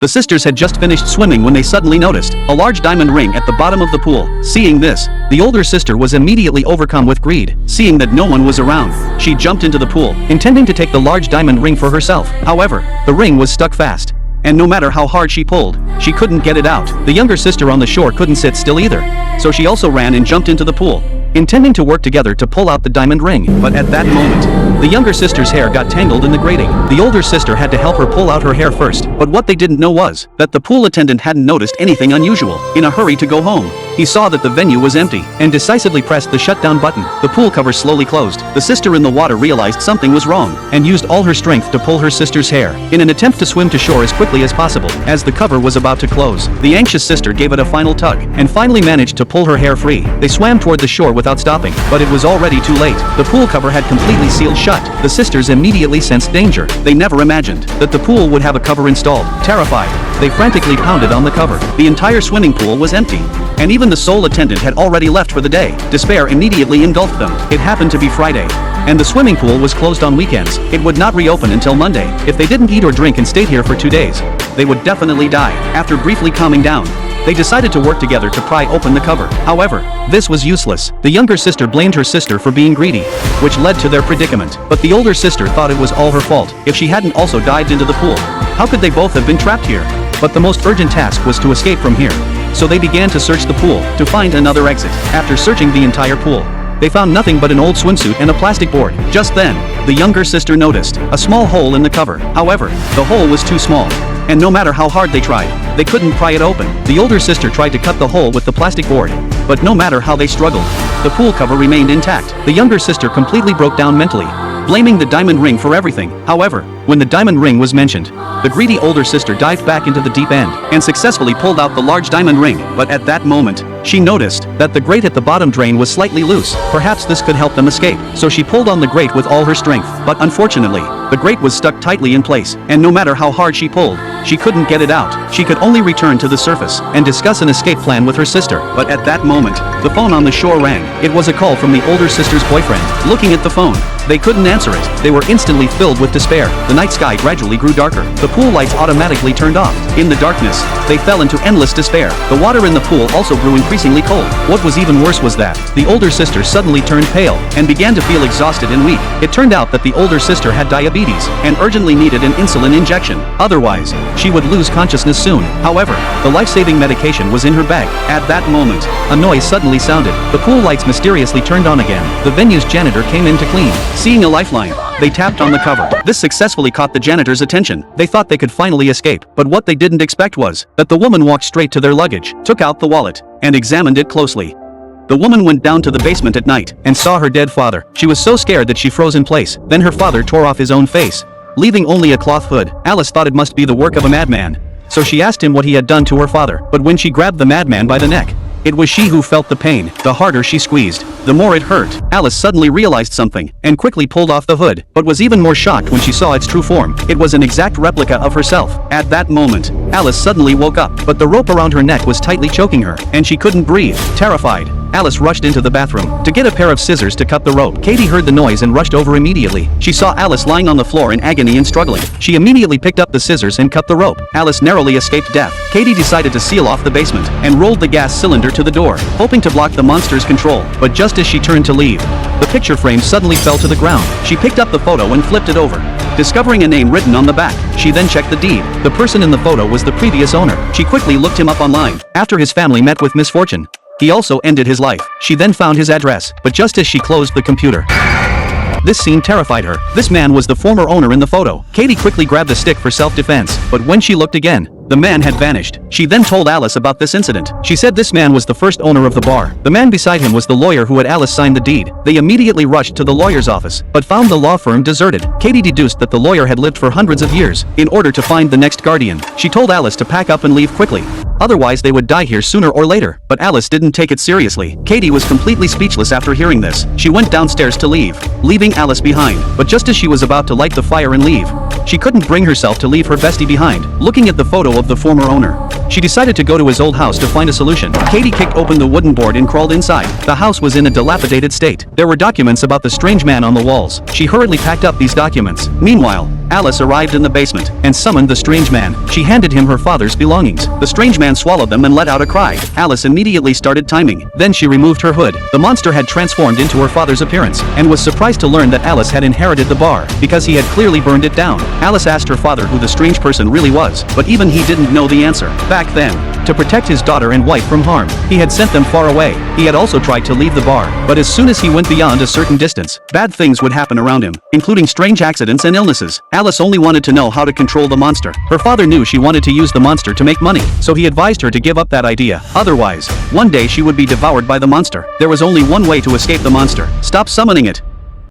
The sisters had just finished swimming when they suddenly noticed a large diamond ring at the bottom of the pool. Seeing this, the older sister was immediately overcome with greed. Seeing that no one was around, she jumped into the pool, intending to take the large diamond ring for herself. However, the ring was stuck fast, and no matter how hard she pulled, she couldn't get it out. The younger sister on the shore couldn't sit still either, so she also ran and jumped into the pool, intending to work together to pull out the diamond ring. But at that moment, the younger sister's hair got tangled in the grating. The older sister had to help her pull out her hair first, but what they didn't know was that the pool attendant hadn't noticed anything unusual. In a hurry to go home, he saw that the venue was empty and decisively pressed the shutdown button. The pool cover slowly closed. The sister in the water realized something was wrong and used all her strength to pull her sister's hair in an attempt to swim to shore as quickly as possible. As the cover was about to close, the anxious sister gave it a final tug and finally managed to pull her hair free. They swam toward the shore without stopping, but it was already too late. The pool cover had completely sealed shut. The sisters immediately sensed danger. They never imagined that the pool would have a cover installed. Terrified, they frantically pounded on the cover. The entire swimming pool was empty, and even the sole attendant had already left for the day. Despair immediately engulfed them. It happened to be Friday, and the swimming pool was closed on weekends. It would not reopen until Monday. If they didn't eat or drink and stayed here for 2 days, they would definitely die. After briefly calming down, they decided to work together to pry open the cover. However, this was useless. The younger sister blamed her sister for being greedy, which led to their predicament. But the older sister thought it was all her fault. If she hadn't also dived into the pool, how could they both have been trapped here? But the most urgent task was to escape from here. So they began to search the pool to find another exit. After searching the entire pool, they found nothing but an old swimsuit and a plastic board. Just then, the younger sister noticed a small hole in the cover. However, the hole was too small, and no matter how hard they tried, they couldn't pry it open. The older sister tried to cut the hole with the plastic board, but no matter how they struggled, the pool cover remained intact. The younger sister completely broke down mentally, blaming the diamond ring for everything. However, when the diamond ring was mentioned, the greedy older sister dived back into the deep end and successfully pulled out the large diamond ring. But at that moment, she noticed that the grate at the bottom drain was slightly loose. Perhaps this could help them escape. So she pulled on the grate with all her strength. But unfortunately, the grate was stuck tightly in place, and no matter how hard she pulled, she couldn't get it out. She could only return to the surface and discuss an escape plan with her sister. But at that moment, the phone on the shore rang. It was a call from the older sister's boyfriend. Looking at the phone, they couldn't answer it. They were instantly filled with despair. The night sky gradually grew darker. The pool lights automatically turned off. In the darkness, they fell into endless despair. The water in the pool also grew increasingly cold. What was even worse was that the older sister suddenly turned pale and began to feel exhausted and weak. It turned out that the older sister had diabetes and urgently needed an insulin injection. Otherwise, she would lose consciousness soon. However, the life-saving medication was in her bag. At that moment, a noise suddenly sounded. The pool lights mysteriously turned on again. The venue's janitor came in to clean. Seeing a lifeline, they tapped on the cover. This successfully caught the janitor's attention. They thought they could finally escape, but what they didn't expect was that the woman walked straight to their luggage, took out the wallet, and examined it closely. The woman went down to the basement at night and saw her dead father. She was so scared that she froze in place. Then her father tore off his own face, leaving only a cloth hood. Alice thought it must be the work of a madman, so she asked him what he had done to her father. But when she grabbed the madman by the neck, it was she who felt the pain. The harder she squeezed, the more it hurt. Alice suddenly realized something and quickly pulled off the hood, but was even more shocked when she saw its true form. It was an exact replica of herself. At that moment, Alice suddenly woke up, but the rope around her neck was tightly choking her, and she couldn't breathe. Terrified, Alice rushed into the bathroom to get a pair of scissors to cut the rope. Katie heard the noise and rushed over immediately. She saw Alice lying on the floor in agony and struggling. She immediately picked up the scissors and cut the rope. Alice narrowly escaped death. Katie decided to seal off the basement and rolled the gas cylinder to the door, hoping to block the monster's control. But just as she turned to leave, the picture frame suddenly fell to the ground. She picked up the photo and flipped it over, discovering a name written on the back. She then checked the deed. The person in the photo was the previous owner. She quickly looked him up online. After his family met with misfortune, he also ended his life. She then found his address, but just as she closed the computer, this scene terrified her. This man was the former owner in the photo. Katie quickly grabbed a stick for self-defense, but when she looked again, the man had vanished. She then told Alice about this incident. She said this man was the first owner of the bar. The man beside him was the lawyer who had Alice sign the deed. They immediately rushed to the lawyer's office, but found the law firm deserted. Katie deduced that the lawyer had lived for hundreds of years. In order to find the next guardian, she told Alice to pack up and leave quickly. otherwise they would die here sooner or later. But Alice didn't take it seriously. Katie was completely speechless after hearing this. She went downstairs to leave, leaving Alice behind. But just as she was about to light the fire and leave, she couldn't bring herself to leave her bestie behind. Looking at the photo of the former owner, she decided to go to his old house to find a solution. Katie kicked open the wooden board and crawled inside. The house was in a dilapidated state. There were documents about the strange man on the walls. She hurriedly packed up these documents. Meanwhile, Alice arrived in the basement and summoned the strange man. She handed him her father's belongings. The strange man swallowed them and let out a cry. Alice immediately started timing. Then she removed her hood. The monster had transformed into her father's appearance and was surprised to learn that Alice had inherited the bar because he had clearly burned it down. Alice asked her father who the strange person really was, but even he didn't know the answer. Back then, to protect his daughter and wife from harm, he had sent them far away. He had also tried to leave the bar, but as soon as he went beyond a certain distance, bad things would happen around him, including strange accidents and illnesses. Alice only wanted to know how to control the monster. Her father knew she wanted to use the monster to make money, so he advised her to give up that idea. Otherwise, one day she would be devoured by the monster. There was only one way to escape the monster: stop summoning it.